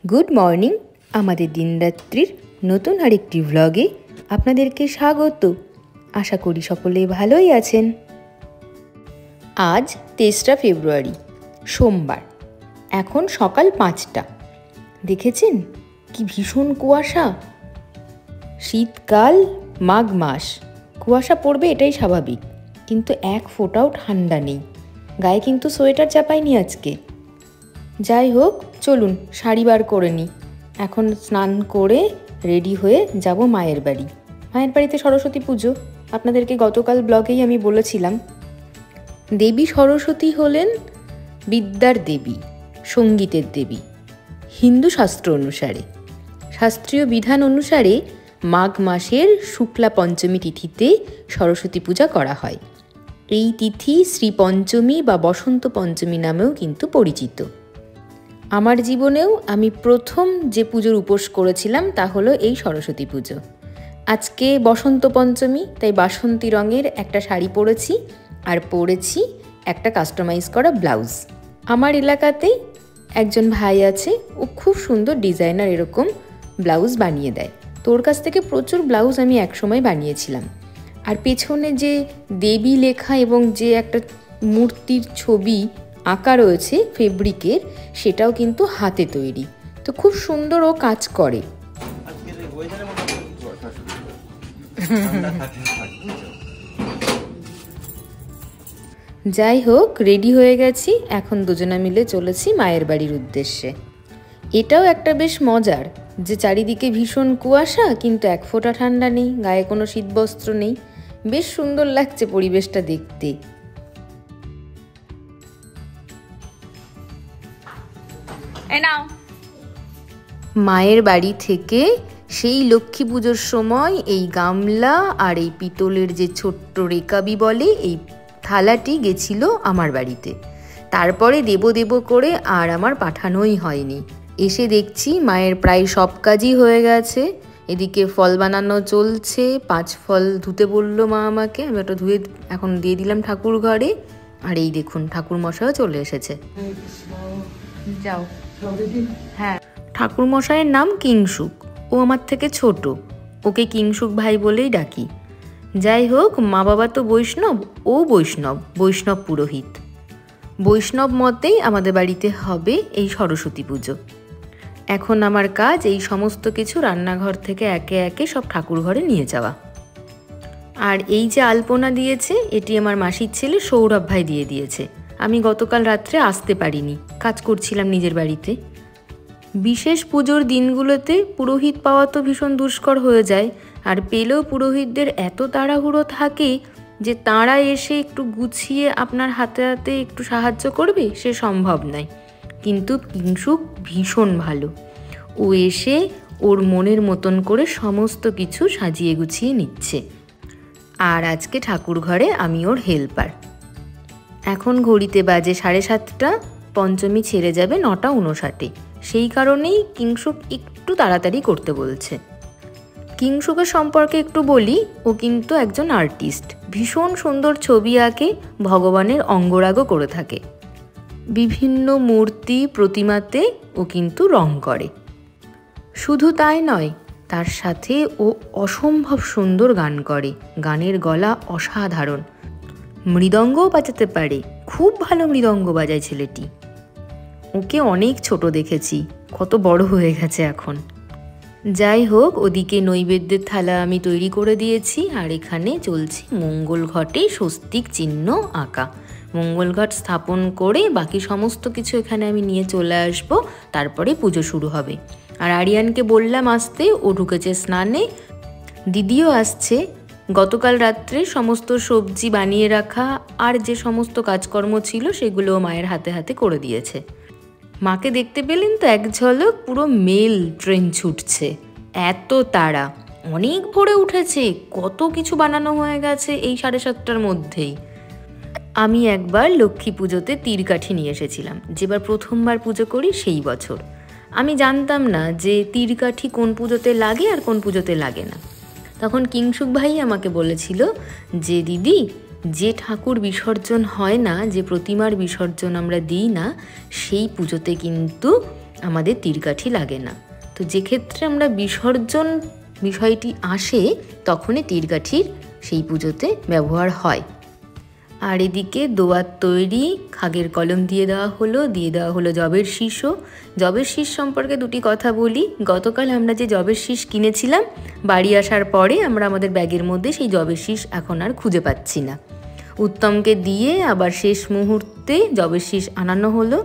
Good morning. আমাদের দিনরাত্রির নতুন আরেকটি ভ্লগে আপনাদেরকে স্বাগত। আশা করি সকলে ভালোই আছেন। আজ 23 ফেব্রুয়ারি, সোমবার। এখন সকাল 5টা। দেখেছেন কি ভীষণ কুয়াশা। শীতকাল, মাঘ মাস, কুয়াশা পড়বে এটাই স্বাভাবিক, কিন্তু এক ফোঁটাও ঠান্ডা নেই। গায়ে কিন্তু সোয়েটার চাপাইনি আজকে। যাই হোক, চলুন শাড়ি বার করে নিই। এখন স্নান করে রেডি হয়ে যাব মায়ের বাড়ি। মায়ের বাড়িতে সরস্বতী পুজো, আপনাদেরকে গতকাল ব্লগেই আমি বলেছিলাম। দেবী সরস্বতী হলেন বিদ্যার দেবী, সঙ্গীতের দেবী। হিন্দু শাস্ত্র অনুসারে, শাস্ত্রীয় বিধান অনুসারে মাঘ মাসের শুক্লা পঞ্চমী তিথিতে সরস্বতী পূজা করা হয়। এই তিথি শ্রী পঞ্চমী বা বসন্ত পঞ্চমী নামেও কিন্তু পরিচিত। আমার জীবনেও আমি প্রথম যে পুজোর উপোস করেছিলাম তা হলো এই সরস্বতী পুজো। আজকে বসন্ত পঞ্চমী, তাই বাসন্তী রঙের একটা শাড়ি পরেছি আর পরেছি একটা কাস্টমাইজ করা ব্লাউজ। আমার এলাকাতেই একজন ভাই আছে, ও খুব সুন্দর ডিজাইনার এরকম ব্লাউজ বানিয়ে দেয়। তোর কাছ থেকে প্রচুর ব্লাউজ আমি একসময় বানিয়েছিলাম। আর পেছনে যে দেবী লেখা এবং যে একটা মূর্তির ছবি আঁকা রয়েছে ফেব্রিকের, সেটাও কিন্তু হাতে তৈরি। তো খুব সুন্দর ও কাজ করে। যাই হোক, রেডি হয়ে গেছি। এখন দুজনা মিলে চলেছি মায়ের বাড়ির উদ্দেশ্যে। এটাও একটা বেশ মজার যে চারিদিকে ভীষণ কুয়াশা, কিন্তু এক ফোঁটা ঠান্ডা নেই, গায়ে কোনো শীতবস্ত্র নেই। বেশ সুন্দর লাগছে পরিবেশটা দেখতে। মায়ের বাড়ি থেকে সেই লক্ষ্মী পুজোর সময় এই গামলা আর এই পিতলের যে ছোট্ট রেকাবি বলে এই থালাটি গেছিল আমার বাড়িতে। তারপরে দেব করে আর আমার পাঠানোই হয়নি। এসে দেখছি মায়ের প্রায় সব কাজই হয়ে গেছে। এদিকে ফল বানানো চলছে, 5 ফল ধুতে বললো মা আমাকে, আমি ওটা ধুয়ে এখন দিয়ে দিলাম ঠাকুর ঘরে। আর এই দেখুন ঠাকুর মশাইও চলে এসেছে। যাও। হ্যাঁ, ঠাকুর মশাইয়ের নাম কিংসুক। ও আমার থেকে ছোট, ওকে কিংসুক ভাই বলেই ডাকি। যাই হোক, মা বাবা তো বৈষ্ণব, ও বৈষ্ণব পুরোহিত। বৈষ্ণব মতেই আমাদের বাড়িতে হবে এই সরস্বতী পুজো। এখন আমার কাজ এই সমস্ত কিছু রান্নাঘর থেকে একে একে সব ঠাকুর ঘরে নিয়ে যাওয়া। আর এই যে আলপনা দিয়েছে, এটি আমার মাসির ছেলে সৌরভ ভাই দিয়ে দিয়েছে। আমি গতকাল রাত্রে আসতে পারিনি, কাজ করছিলাম নিজের বাড়িতে। বিশেষ পুজোর দিনগুলোতে পুরোহিত পাওয়া তো ভীষণ দুষ্কর হয়ে যায়। আর পেলেও পুরোহিতদের এত তাড়াহুড়ো থাকে যে তাঁরা এসে একটু গুছিয়ে আপনার হাতে হাতে একটু সাহায্য করবে, সে সম্ভব নয়। কিন্তু কিংসুক ভীষণ ভালো, ও এসে ওর মনের মতন করে সমস্ত কিছু সাজিয়ে গুছিয়ে নিচ্ছে। আর আজকে ঠাকুর ঘরে আমি ওর হেল্পার। এখন ঘড়িতে বাজে 7:30, পঞ্চমী ছেড়ে যাবে 9:59। সেই কারণেই কিংসুক একটু তাড়াতাড়ি করতে বলছে। কিংসুকের সম্পর্কে একটু বলি, ও কিন্তু একজন আর্টিস্ট। ভীষণ সুন্দর ছবি আঁকে, ভগবানের অঙ্গরাগও করে থাকে। বিভিন্ন মূর্তি প্রতিমাতে ও কিন্তু রং করে। শুধু তাই নয়, তার সাথে ও অসম্ভব সুন্দর গান করে। গানের গলা অসাধারণ। মৃদঙ্গও বাজাতে পারে, খুব ভালো মৃদঙ্গ বাজায় ছেলেটি। ওকে অনেক ছোট দেখেছি, কত বড় হয়ে গেছে এখন। যাই হোক, ওদিকে নৈবেদ্যের থালা আমি তৈরি করে দিয়েছি। আর এখানে চলছে মঙ্গল ঘটে স্বস্তিক চিহ্ন আঁকা। মঙ্গল ঘট স্থাপন করে বাকি সমস্ত কিছু এখানে আমি নিয়ে চলে আসব, তারপরে পুজো শুরু হবে। আর আরিয়ানকে বললাম আসতে, ও ঢুকেছে স্নানে। দিদিও আসছে। গতকাল রাত্রে সমস্ত সবজি বানিয়ে রাখা আর যে সমস্ত কাজকর্ম ছিল সেগুলো মায়ের হাতে হাতে করে দিয়েছে। মাকে দেখতে পেলেন তো এক ঝলক, পুরো মেল ট্রেন ছুটছে, এত তাড়া। অনেক ভোরে উঠেছে, কত কিছু বানানো হয়ে গেছে এই 7:30টার মধ্যেই। আমি একবার লক্ষ্মী পুজোতে তীরকাঠি নিয়ে এসেছিলাম, যেবার প্রথমবার পুজো করি সেই বছর। আমি জানতাম না যে তীরকাঠি কোন পুজোতে লাগে আর কোন পুজোতে লাগে না। তখন কিংসুক ভাই আমাকে বলেছিল যে দিদি, যে ঠাকুর বিসর্জন হয় না, যে প্রতিমার বিসর্জন আমরা দিই না, সেই পুজোতে কিন্তু আমাদের তীরকাঠি লাগে না। তো যে ক্ষেত্রে আমরা বিসর্জন বিষয়টি আসে তখনই তীরকাঠির সেই পুজোতে ব্যবহার হয়। আর এদিকে দোয়াত তৈরি, খাগের কলম দিয়ে দেওয়া হলো জবের শীষও। জবের শীষ সম্পর্কে দুটি কথা বলি। গতকাল আমরা যে জবের শীষ কিনেছিলাম, বাড়ি আসার পরে আমরা আমাদের ব্যাগের মধ্যে সেই জবের শীষ এখন আর খুঁজে পাচ্ছি না। উত্তমকে দিয়ে আবার শেষ মুহূর্তে জবের শীষ আনানো হলো।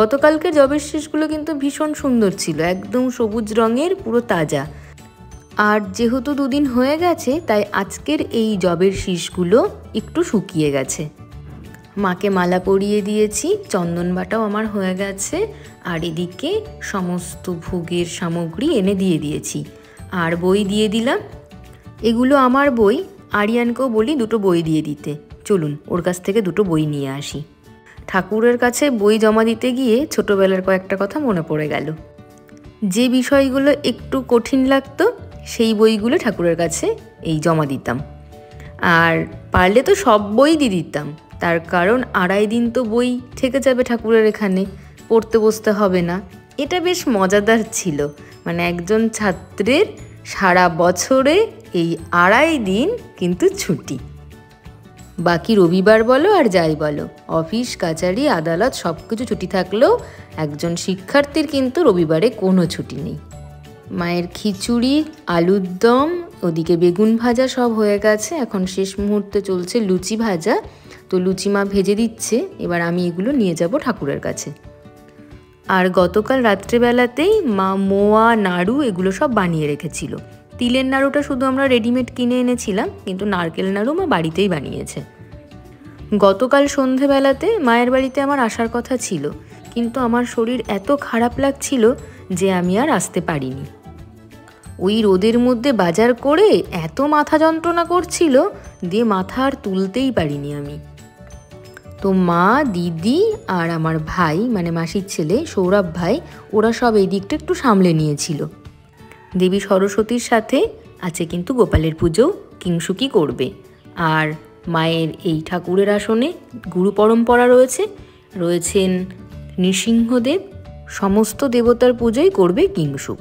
গতকালকে জবের শীষগুলো কিন্তু ভীষণ সুন্দর ছিল, একদম সবুজ রঙের, পুরো তাজা। আর যেহেতু দুদিন হয়ে গেছে তাই আজকের এই জবের শীষগুলো একটু শুকিয়ে গেছে। মাকে মালা পরিয়ে দিয়েছি, চন্দন বাটাও আমার হয়ে গেছে। আর এদিকে সমস্ত ভোগের সামগ্রী এনে দিয়ে দিয়েছি, আর বই দিয়ে দিলাম। এগুলো আমার বই, আরিয়ানকেও বলি দুটো বই দিয়ে দিতে। চলুন ওর কাছ থেকে দুটো বই নিয়ে আসি। ঠাকুরের কাছে বই জমা দিতে গিয়ে ছোটোবেলার কয়েকটা কথা মনে পড়ে গেল। যে বিষয়গুলো একটু কঠিন লাগতো সেই বইগুলো ঠাকুরের কাছে এই জমা দিতাম। আর পারলে তো সব বই দিয়ে দিতাম, তার কারণ 2.5 দিন তো বই থেকে যাবে ঠাকুরের এখানে, পড়তে বসতে হবে না। এটা বেশ মজাদার ছিল, মানে একজন ছাত্রের সারা বছরে এই 2.5 দিন কিন্তু ছুটি। বাকি রবিবার বলো আর যাই বলো, অফিস কাচারি আদালত সব কিছু ছুটি থাকলেও একজন শিক্ষার্থীর কিন্তু রবিবারে কোনো ছুটি নেই। মায়ের খিচুড়ি, আলুর দম, ওদিকে বেগুন ভাজা সব হয়ে গেছে। এখন শেষ মুহূর্তে চলছে লুচি ভাজা। তো লুচি মা ভেজে দিচ্ছে, এবার আমি এগুলো নিয়ে যাব ঠাকুরের কাছে। আর গতকাল রাত্রেবেলাতেই মা মোয়া, নাড়ু এগুলো সব বানিয়ে রেখেছিল। তিলের নাড়ুটা শুধু আমরা রেডিমেড কিনে এনেছিলাম, কিন্তু নারকেল নাড়ু মা বাড়িতেই বানিয়েছে। গতকাল সন্ধেবেলাতে মায়ের বাড়িতে আমার আসার কথা ছিল, কিন্তু আমার শরীর এত খারাপ লাগছিল যে আমি আর আসতে পারিনি। ওই রোদের মধ্যে বাজার করে এত মাথা যন্ত্রণা করছিল, দিয়ে মাথা আর তুলতেই পারিনি আমি। তো মা, দিদি আর আমার ভাই, মানে মাসির ছেলে সৌরভ ভাই, ওরা সব এই দিকটা একটু সামলে নিয়েছিল। দেবী সরস্বতীর সাথে আছে কিন্তু গোপালের পুজো কিংসুকি করবে। আর মায়ের এই ঠাকুরের আসনে গুরু পরম্পরা রয়েছেন নৃসিংহদেব। সমস্ত দেবতার পুজোই করবে কিংসুক।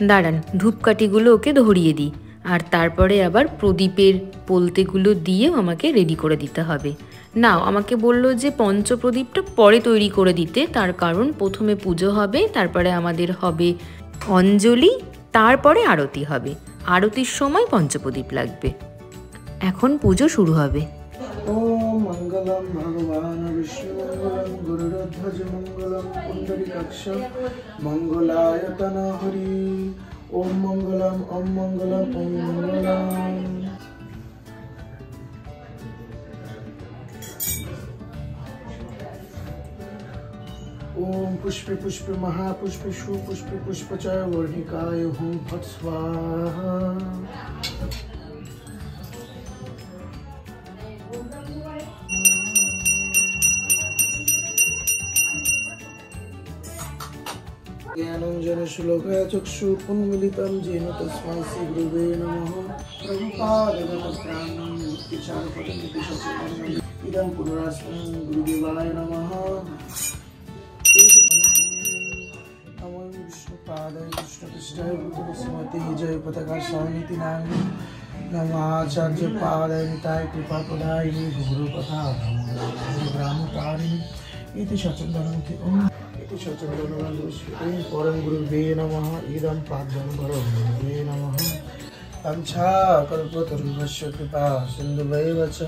দাঁড়ান, ধূপকাঠিগুলো ওকে ধরিয়ে দিই, আর তারপরে আবার প্রদীপের পোলতেগুলো দিয়েও আমাকে রেডি করে দিতে হবে। না, আমাকে বললো যে পঞ্চপ্রদীপটা পরে তৈরি করে দিতে, তার কারণ প্রথমে পুজো হবে, তারপরে আমাদের হবে অঞ্জলি, তারপরে আরতি হবে। আরতির সময় পঞ্চপ্রদীপ লাগবে। এখন পুজো শুরু হবে। ओम मंगलम भगवान विष्णु मंगलम गुरुध्वज मंगलम पुंडरीकाक्ष मंगलायतन हरि। ओम मंगलम ओम मंगलम ओम मंगलम। ओम पुष्पे पुष्पे महापुष्पे सुपुष्पे पुष्प च वर्णिकाय हुम फट स्वाहा। ज्ञानंजन श्लोकया चक्षु उन्मीलितं येन तस्मै श्री गुरुवे नमः। प्रभुपादनमस्त्राणं मुक्तिचारपदमिति सचनं इदं पुनरास्मं गुरुदेवाय नमः। नमो विष्णुपादाय कृष्णपृष्ठाय भूतस्मते जय पताका स्वामिति नाम्नि। नमो आचार्य पादाय निताय कृपाप्रदायिनि गुरुकथा ब्रह्मतारिणि इति सचन्दनन्ति ओम परम गुरुवे नमः। इदं पाद्यं परम गुरुवे नमः। वंशाकल्पतरुभ्यश्च कृपा सिन्धुभैव च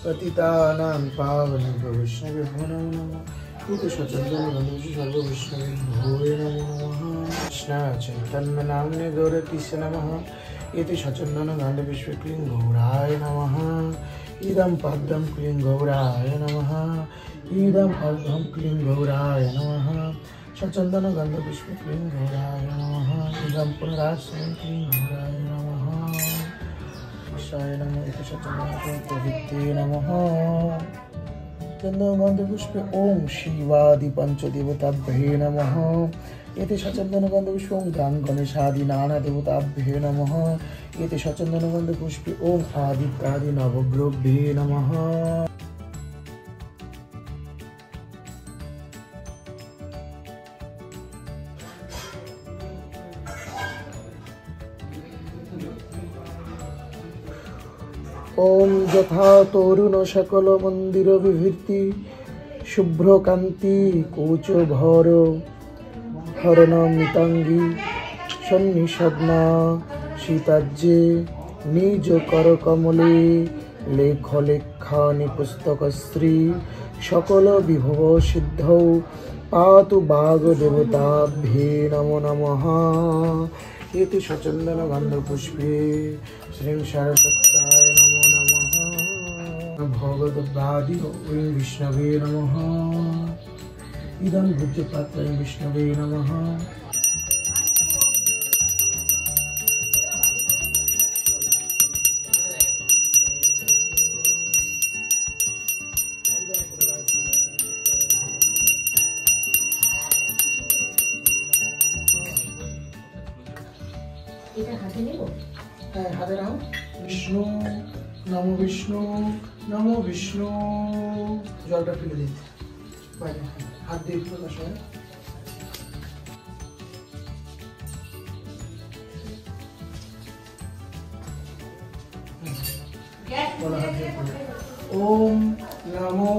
पतितानां पावनेभ्यो वैष्णवेभ्यो नमो नमः। इति सचन्दनवन्दे सर्ववैष्णवेभ्यो नमो नमः। कृष्ण चैतन्य नाम्ने गौरकीस्य नमः। इति सचन्दनवन्दे विश्वक्लीं गौराय नमः। इदं पाद्यं क्लीं गौराय नमः। इदं अर्घं क्लीं गौराय नमः। सचन्दन गन्ध पुष्प क्लीं गौराय नमः। इदं पुनरास्मं क्लीं गौराय नमः। कृष्णाय नमः। इति सचन्दन प्रवृत्ते नमः। चन्दन गन्ध पुष्प ओम शिवादि पंचदेवताभ्ये नमः। इति सचन्दन गन्ध पुष्प ओम गां गणेशादि नाना देवताभ्ये नमः। इति सचन्दन गन्ध पुष्प ओम आदित्यादि नवग्रहभ्ये नमः। ওম যথা তরুণ সকল মন্দির বিভূতি শুভ্রকান্তি কৌচ ভর হরণ মিতাঙ্গী সন্নিষদ্না সীতাজ্যে নিজ কর কমলে লেখ লেখানি পুস্তকশ্রী সকল বিভব সিদ্ধ পাতু বাগ দেবতাভ্যে নমো নমঃ। ইতি সচন্দন গন্ধ পুষ্পে শ্রী সরস্বত্যায় নমো নমঃ। ভগবদ্বাদি ওং বিষ্ণবে নমঃ। ইদং ভূজ্যপাত্রং বিষ্ণবে নমঃ। হ্যাঁ, হাতে নাও। বিষ্ণু নমো বিষ্ণু নমো বিষ্ণু। জলটা ফেলে দিতে বাইরে, হাত দিয়ে একটু তার সঙ্গে। ওম নমো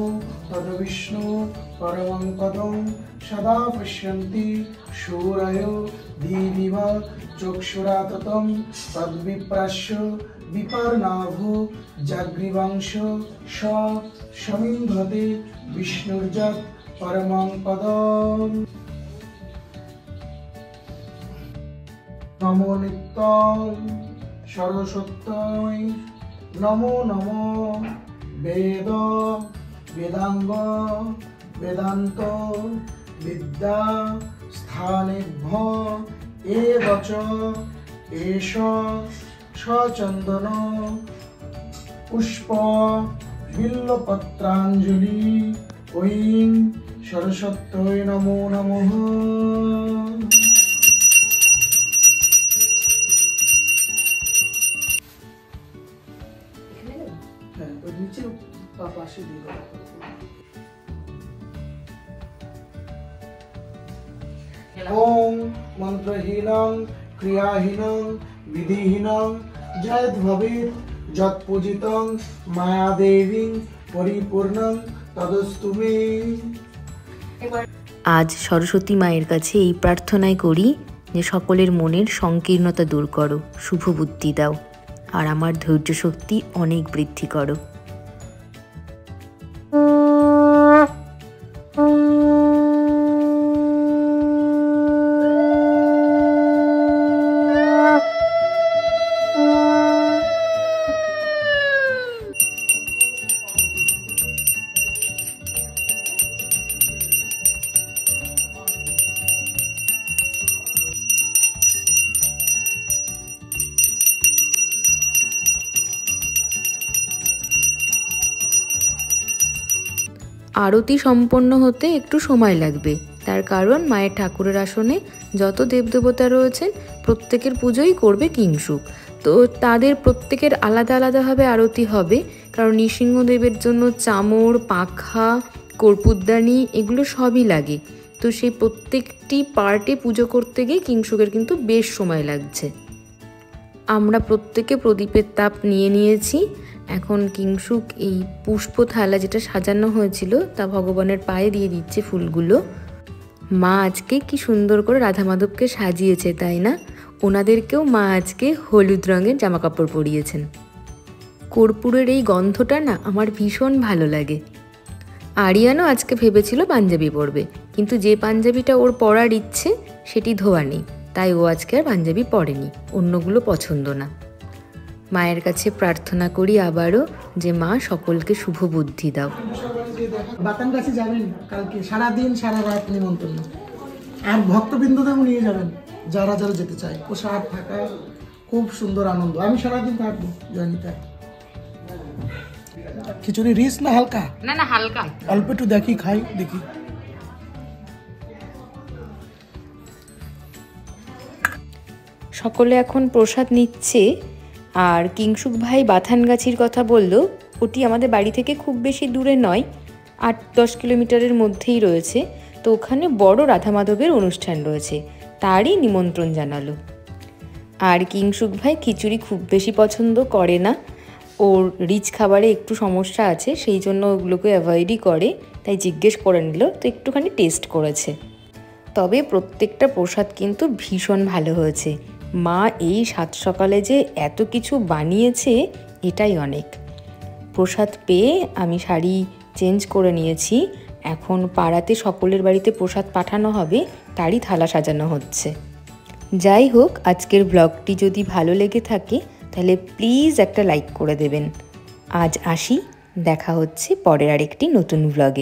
তদ বিষ্ণু পরমং পদং সদা পশ্যন্তি সূরয় দিবিব চক্ষুরাততং তদ্বিপ্রাস্য বিপর্ণাভো জাগ্রীবংশ সমিন্ধতে বিষ্ণুর্যৎ পরমং পদং। নমো নিত্যং সরস্বত্যৈ নমো নমো বেদ বেদাঙ্গ বেদান্ত বিদ্যা স্থানেভ্য এবচ এষ সচন্দন পুষ্প বিল্লপত্রাঞ্জলি ঐং সরস্বত্যৈ নমো নমঃ। হ্যাঁ, ওই নিচে পাশে দিয়ে দাও। ওম মন্ত্রহীনং ক্রিয়াহীনং বিধিহীনং যদ ভবেৎ যৎ পূজিতং মায়াদেবীং পরিপূর্ণং তদস্তু মে। আজ সরস্বতী মায়ের কাছে এই প্রার্থনাই করি যে সকলের মনের সংকীর্ণতা দূর করো, শুভ বুদ্ধি দাও, আর আমার ধৈর্য শক্তি অনেক বৃদ্ধি করো। আরতি সম্পন্ন হতে একটু সময় লাগবে, তার কারণ মায়ের ঠাকুরের আসনে যত দেবদেবতা রয়েছেন প্রত্যেকের পুজোই করবে কিংসুক, তো তাদের প্রত্যেকের আলাদা আলাদাভাবে আরতি হবে, কারণ নৃসিংহদেবের জন্য চামর, পাখা, কর্পূরদানি এগুলো সবই লাগে। তো সেই প্রত্যেকটি পার্টে পুজো করতে গিয়ে কিংসুকের কিন্তু বেশ সময় লাগছে। আমরা প্রত্যেকে প্রদীপের তাপ নিয়ে নিয়েছি। এখন কিংসুক এই পুষ্প থালা যেটা সাজানো হয়েছিল তা ভগবানের পায়ে দিয়ে দিচ্ছে ফুলগুলো। মা আজকে কি সুন্দর করে রাধা মাধবকে সাজিয়েছে, তাই না? ওনাদেরকেও মা আজকে হলুদ রঙের জামা কাপড় পরিয়েছেন। কর্পূরের এই গন্ধটা না আমার ভীষণ ভালো লাগে। আরিয়ানও আজকে ভেবেছিল পাঞ্জাবি পরবে, কিন্তু যে পাঞ্জাবিটা ওর পরার ইচ্ছে সেটি ধোয়া নেই, তাই ও আজকে আর পাঞ্জাবি পরেনি, অন্যগুলো পছন্দ না। মায়ের কাছে প্রার্থনা করি আবারও যে মা সকলকে শুভ বুদ্ধি দাও। বাতান কাছে যাবেন কালকে সারাদিন সারা রাত নিমন্ত্রণ, আর ভক্তবৃন্দদেরও নিয়ে যাবেন যারা যারা যেতে চায়। প্রসাদ থাকা খুব সুন্দর আনন্দ। আমি সারাদিন থাকবো জয়নিতায়। খিচুড়ি রিচ না হালকা? না না, হালকা, অল্প একটু দেখি, খাই দেখি। সকলে এখন প্রসাদ নিচ্ছে। আর কিংসুক ভাই বাথানগাছির কথা বলল, ওটি আমাদের বাড়ি থেকে খুব বেশি দূরে নয়, 8-10 কিলোমিটারের মধ্যেই রয়েছে। তো ওখানে বড় রাধা মাধবের অনুষ্ঠান রয়েছে, তারই নিমন্ত্রণ জানালো। আর কিংসুক ভাই খিচুড়ি খুব বেশি পছন্দ করে না, ওর রিচ খাবারে একটু সমস্যা আছে, সেই জন্য ওগুলোকে অ্যাভয়েডই করে, তাই জিজ্ঞেস করে নিল, তো একটুখানি টেস্ট করেছে। তবে প্রত্যেকটা প্রসাদ কিন্তু ভীষণ ভালো হয়েছে। মা এই সাত সকালে যে এত কিছু বানিয়েছে এটাই অনেক। প্রসাদ পেয়ে আমি শাড়ি চেঞ্জ করে নিয়েছি, এখন পাড়াতে সকলের বাড়িতে প্রসাদ পাঠানো হবে, তারই থালা সাজানো হচ্ছে। যাই হোক, আজকের ব্লগটি যদি ভালো লেগে থাকে তাহলে প্লিজ একটা লাইক করে দেবেন। আজ আসি, দেখা হচ্ছে পরের আরেকটি নতুন ব্লগে।